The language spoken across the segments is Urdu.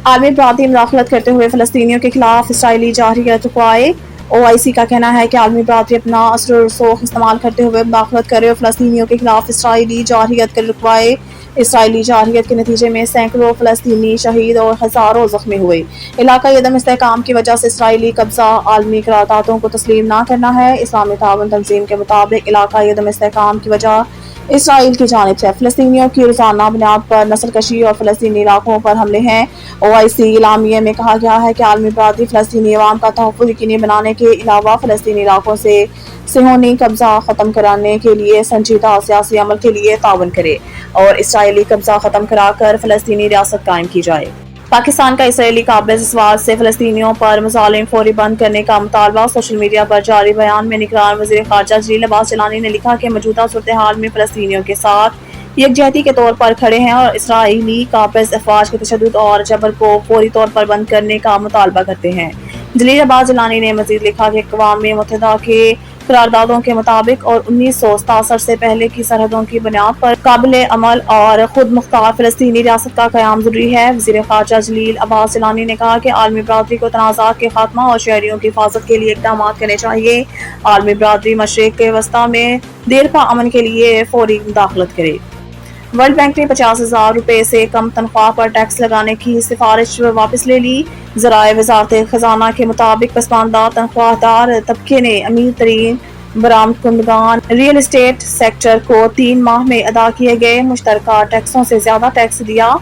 عالمی برادری مداخلت کرتے ہوئے فلسطینیوں کے خلاف اسرائیلی جارحیت رکوائے۔ OIC کا کہنا ہے کہ عالمی برادری اپنا اثر و رسوخ استعمال کرتے ہوئے مداخلت کرے اور فلسطینیوں کے خلاف اسرائیلی جارحیت رکوائے۔ اسرائیلی جارحیت کے نتیجے میں سینکڑوں فلسطینی شہید اور ہزاروں زخمی ہوئے۔ علاقائی عدم استحکام کی وجہ سے اسرائیلی قبضہ عالمی قراردادوں کو تسلیم نہ کرنا ہے۔ اسلامی تعاون تنظیم کے مطابق علاقائی عدم استحکام کی وجہ اسرائیل کی جانب سے فلسطینیوں کی روزانہ بنیاد پر نسل کشی اور فلسطینی علاقوں پر حملے ہیں۔ OIC اعلامیے میں کہا گیا ہے کہ عالمی برادری فلسطینی عوام کا تحفظ یقینی بنانے کے علاوہ فلسطینی علاقوں سے صہیونی قبضہ ختم کرانے کے لیے سنجیدہ سیاسی عمل کے لیے تعاون کرے اور اسرائیلی قبضہ ختم کرا کر فلسطینی ریاست قائم کی جائے۔ پاکستان کا اسرائیلی قابض اسوات سے فلسطینیوں پر مظالم فوری بند کرنے کا مطالبہ۔ سوشل میڈیا پر جاری بیان میں نگران وزیر خارجہ جلیل عباس جیلانی نے لکھا کہ موجودہ صورتحال میں فلسطینیوں کے ساتھ یکجہتی کے طور پر کھڑے ہیں اور اسرائیلی قابض افواج کے تشدد اور جبر کو فوری طور پر بند کرنے کا مطالبہ کرتے ہیں۔ جلیل عباس جیلانی نے مزید لکھا کہ اقوام متحدہ کے قراردادوں کے مطابق اور 1967 سے پہلے کی سرحدوں کی بنیاد پر قابل عمل اور خود مختار فلسطینی ریاست کا قیام ضروری ہے۔ وزیر خارجہ جلیل عباس جیلانی نے کہا کہ عالمی برادری کو تنازعات کے خاتمہ اور شہریوں کی حفاظت کے لیے اقدامات کرنے چاہیے۔ عالمی برادری مشرق وسطیٰ میں دیرپا امن کے لیے فوری مداخلت کرے۔ ورلڈ بینک نے 50,000 روپے سے کم تنخواہ پر ٹیکس لگانے کی سفارش واپس لے لی۔ ذرائع وزارت خزانہ کے مطابق پسماندہ تنخواہ دار طبقے نے امیر ترین برآمد کنندگان ریئل اسٹیٹ سیکٹر کو 3 ماہ میں ادا کیے گئے مشترکہ ٹیکسوں سے زیادہ ٹیکس دیا۔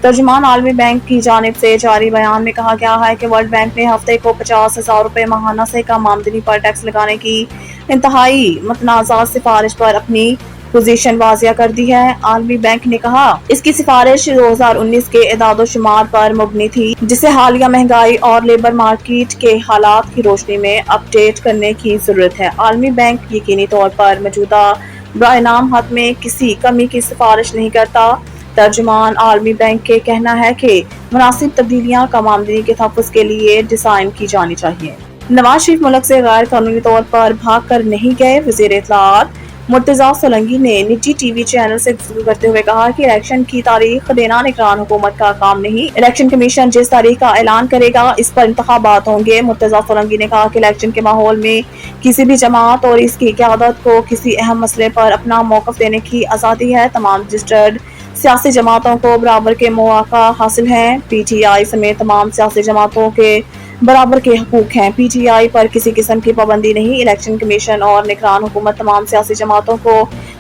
ترجمان عالمی بینک کی جانب سے جاری بیان میں کہا گیا ہے کہ ورلڈ بینک نے ہفتے کو 50,000 روپے ماہانہ سے کم آمدنی پر ٹیکس لگانے کی انتہائی متنازع سفارش پر اپنی پوزیشن واضح کر دی ہے۔ عالمی بینک نے کہا اس کی سفارش 2019 کے اعداد و شمار پر مبنی تھی جسے حالیہ مہنگائی اور لیبر مارکیٹ کے حالات کی روشنی میں اپ ڈیٹ کرنے کی ضرورت ہے۔ عالمی بینک یقینی طور پر موجودہ برائے نام حد میں کسی کمی کی سفارش نہیں کرتا۔ ترجمان عالمی بینک کے کہنا ہے کہ مناسب تبدیلیاں کم آمدنی کے تحفظ کے لیے ڈیزائن کی جانی چاہیے۔ نواز شریف ملک سے غیر قانونی طور پر بھاگ کر نہیں گئے۔ وزیر اطلاعات مرتضی سولنگی نے نجی ٹی وی چینل سے گفتگو کرتے ہوئے کہا کہ الیکشن کی تاریخ دینا نگران حکومت کا کام نہیں۔ الیکشن کمیشن جس تاریخ کا اعلان کرے گا اس پر انتخابات ہوں گے۔ مرتضی سولنگی نے کہا کہ الیکشن کے ماحول میں کسی بھی جماعت اور اس کی قیادت کو کسی اہم مسئلے پر اپنا موقف دینے کی آزادی ہے۔ تمام رجسٹرڈ سیاسی جماعتوں کو برابر کے مواقع حاصل ہیں۔ PTI سمیت تمام سیاسی جماعتوں کے برابر کے حقوق ہیں۔ PTI پر کسی قسم کی پابندی نہیں۔ الیکشن کمیشن اور نگران حکومت تمام سیاسی جماعتوں کو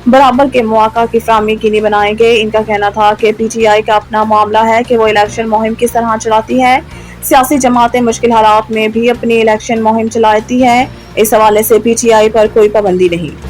برابر کے مواقع کی فراہمی یقینی بنائیں گے۔ ان کا کہنا تھا کہ PTI کا اپنا معاملہ ہے کہ وہ الیکشن مہم کس طرح چلاتی ہے۔ سیاسی جماعتیں مشکل حالات میں بھی اپنی الیکشن مہم چلاتی ہیں۔ اس حوالے سے PTI پر کوئی پابندی نہیں۔